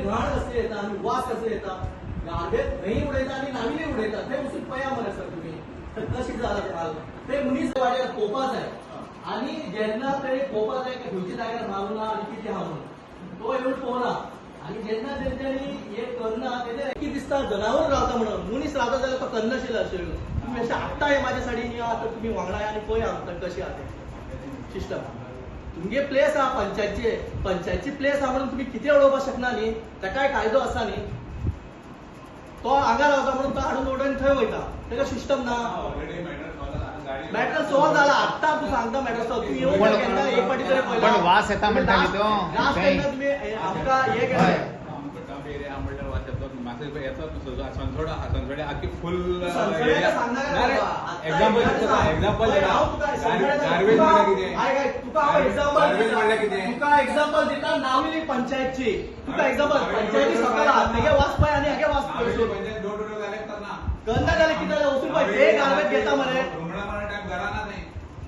घाण कसे येता आणि वास कसे येता गार्बेज नाही उडयता आणि नाविले उडयता ते वचून पया मरे सर तुम्ही तर कशी झाला ते हाल ते मनीस वाड्यार पोवपाक जाय आणि जेन्ना ते पोवपाक जाय की खंयच्या जाग्यार मारू ना आणि कितें आहा म्हणून तो येवन पळोवना आणि जेन्ना तेंच्यांनी हे करना तेजेर कितें दिसता जनावर रावता म्हणून मनीस रावता जाल्यार तो करनाशिल्लो अशें तुम्ही अशें हाडटा हे म्हाज्या सायडीन या तर तुम्ही वांगडा आनी पळया कशी आहा तें सिस्टम तुमगे प्लेस आहा पंचायतची प्लेस आहा म्हणून तुम्ही कितें उडोवपाक शकना न्ही ताकाय कायदो आसा न्ही तो हांगा रावता म्हणून तो हाडून उडोवन थंय वयता तेका सिस्टम ना मॅटर सॉल्व जाला आत्ता तू सांगता मॅटर सॉल्व तू येऊन केन्ना एक फाटी तरी पळयला पण वास येता म्हणटाली तो लास्ट टाइम तुम्ही आमकां हे केलें संसोडे आखी फुल एक्झाम्पल दिता नाविली पंचायतची तुका एक्झाम्पल पंचायती सकाळ हागे वास पळय आणि हागे वास गंदा जाले कितें जालें वचून पळय ते गार्बेज घेता मरे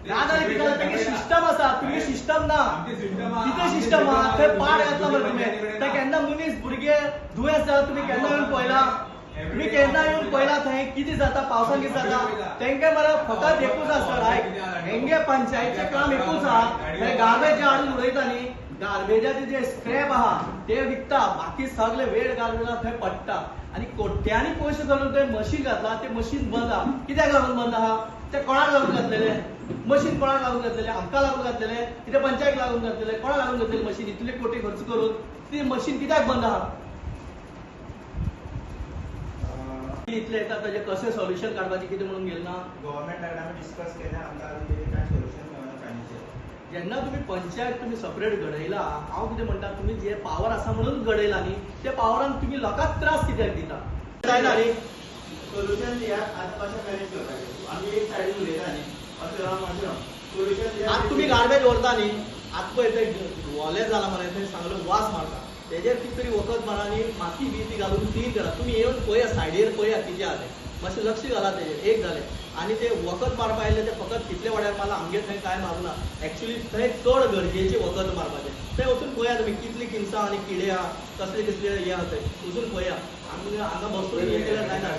ना जाल्यार कितें जालें तेगे सिस्टम आसा तुमगे सिस्टम ना कितें सिस्टम आहा थंय पाड घातला मरे तुमी थंय केन्ना मनीस भुरगे दुयेंस जाला तुमी केन्ना येवन पळयला तुम्ही केन्ना येवन पळयला थंय कितें जाता पावसान कितें जाता तेंगे मरे फकत एकूच आसता रायट हेंगे पंचायतीचें काम एकूच आहा थंय गार्बेज हाडून उडयता न्ही गार्बेजाचे जे स्क्रॅप आहा ते विकता बाकी सगळे वेळ गार्बेज थंय पडटा आणि कोट्यांनी पयशे घालून थंय मशीन घातला ते मशीन बंद आहा कित्याक लागून बंद आहा ते कोणाक लागून घातलेले मशीन कोणाक लागून घातलेले आमकां लागून घातलेले कितें पंचायत लागून घातलेले कोणाक लागून घातलेली मशीन इतले कोटी खर्च करून ती मशीन कित्याक बंद आहा इतले येतात ताजे कशें सोल्युशन काडपाचें कितें म्हणून गेले ना गव्हर्नमेंट कडेन आमी डिस्कस केलें आमकां अजून कांय सोल्युशन मेळना कांयचें जेन्ना तुम्ही पंचायत तुम्ही सेपरेट घडयला हांव कितें म्हणटा तुम्ही जे पावर आसा म्हणून घडयला न्ही त्या पावरान तुम्ही लोकांक त्रास कित्याक दिता जायना न्ही सोल्युशन दियात आतां कशें मॅनेज करपाचें आमी एक सायडीन उलयता न्ही अशें रावन मातशें सोल्युशन दियात आतां तुम्ही गार्बेज व्हरता न्ही आतां पळय थंय वॉलेर जाला मरे थंय सांगलो वास मारता तेजेर कितें तरी वखद मारा आनी माती बी घालून क्लीन करा तुम्ही येवन पळया सायडीर पळया कितें आहा तें मातशें लक्ष घाला तेजेर एक जालें आनी ते वखद मारपा आयले ते फकत कितले वाड्यार मारला आमगे थंय कांय मारूना एक्चुअली थंय चड गरजेचें वखद मारपाचें थंय वचून पळया तुमी कितलीं किमसां आनी किडे आहा कसले कसले हे आहा थंय वचून पळया हांगा बसून हे केल्यार जायना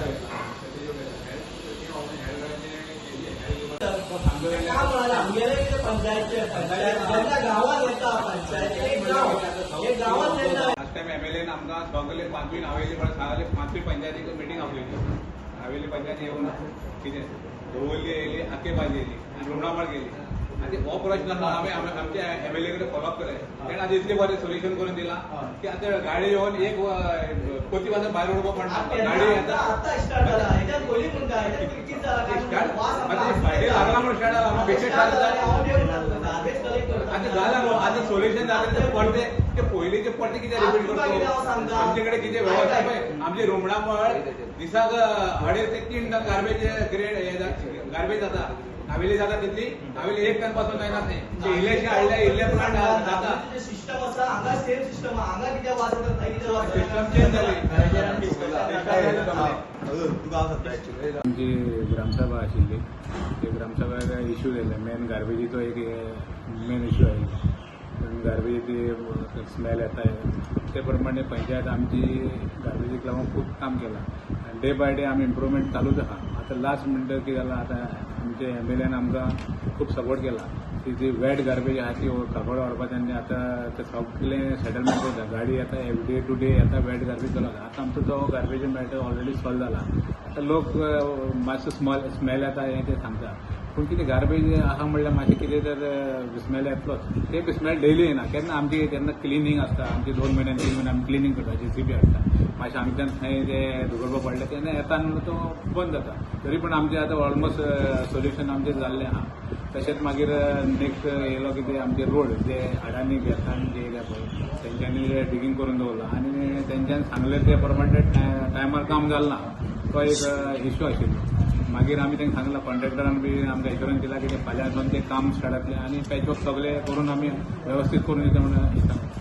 आमगेले कितें पंचायत गांवांत येता पंचायत एक गांवांत येता लास्ट टाइम एमएलए आमकां सगळे पांचवी नावेली सांगले पांचवी पंचायतीक मिटींग आपली नावेली पंचायत येवन कितें दवरली येयली आकेबाजी येयली आनी रुमणामळ गेली आनी हो प्रश्न आमी आमच्या एमएलए कडेन फॉलोअप केले तेणें आतां इतलें बरें सोल्युशन करून दिलां की आतां गाडी येवन एक कोती पासून भायर उडोवपाक पडना गाडी आतां स्टार्ट जाला हेच्या पयलीं पूण काय कितें जाला फ्रायडे लागला म्हणून स्टार्ट जाला बेश्टेच स्टार्ट जाला आतां जालां न्हू आतां सोल्युशन जालें ते पडटे ते पयलींचे पडटे कितें रिपीट करता आमचे कडेन कितें वेवस्था पळय आमची रुमणामळ दिसाक 2.5 ते 3 टन गार्बेज जाता नावेली जाता तितली नावेली 1 टन पासून जायना ते इल्लेशे हाडले इल्ले प्लांट जाता सिस्टम आसा हांगा सेम सिस्टम आहा हांगा कित्याक वास येता थंय कित्याक वास सिस्टम चेंज जाली आमची ग्रामसभा आशिल्ली ते ग्रामसभेक इश्यू केल्ले मेन गार्बेजीचो एक मेन इश्यू आयिल्लो गार्बेजी स्मेल येता ते प्रमाणे पंचायत आमची गार्बेजीक लागून खूब काम केलां डे बाय डे आमी इम्प्रुवमेंट चालूच आहा आतां लास्ट म्हणटा कितें जालां आतां आमचे एमएलएन आमकां खूब सपोर्ट केला ती जी वेट गार्बेज आहा ती कापड व्हरपाचें आनी आतां ते सगळें सेटलमेंट जाता गाडी येता डे टू डे येता वेट गार्बेज चलता आतां आमचो जो गार्बेज मॅटर ऑलरेडी सॉल्व जाला आतां लोक मातसो स्मेल येता हें ते सांगता पूण कितें गार्बेज आहा म्हणल्यार मातशें कितें तर स्मेल येतलोच ते स्मेल डेली येना केन्ना आमची तेन्ना क्लिनींग आसता आमची 2 म्हयन्यान 3 म्हयन्यान आमी क्लिनींग करता JCB हाडटा मातशें आमच्यान थंय ते धुगडपाक पडले तेन्ना येता न्हू तो बंद जाता तरी पूण आमचें आतां ऑलमोस्ट सोल्युशन आमचें जाल्लें आहा तशेंच मागीर नेक्स्ट येयलो कितें आमचे रोड जे हाडांनी घेतान जे येयल्या पळय तेंच्यांनी डिगींग करून दवरला आनी तेंच्यांनी सांगलें ते प्रमाणे टायमार काम जालें ना तो एक इश्यू आशिल्लो मागीर आमी तांकां सांगलां कॉन्ट्रॅक्टरान बी आमकां हें दिलां की फाल्यांच्यान तें काम स्टार्ट जातलें आनी पॅचवर्क सगळें करून आमी वेवस्थीत करून दिता म्हणून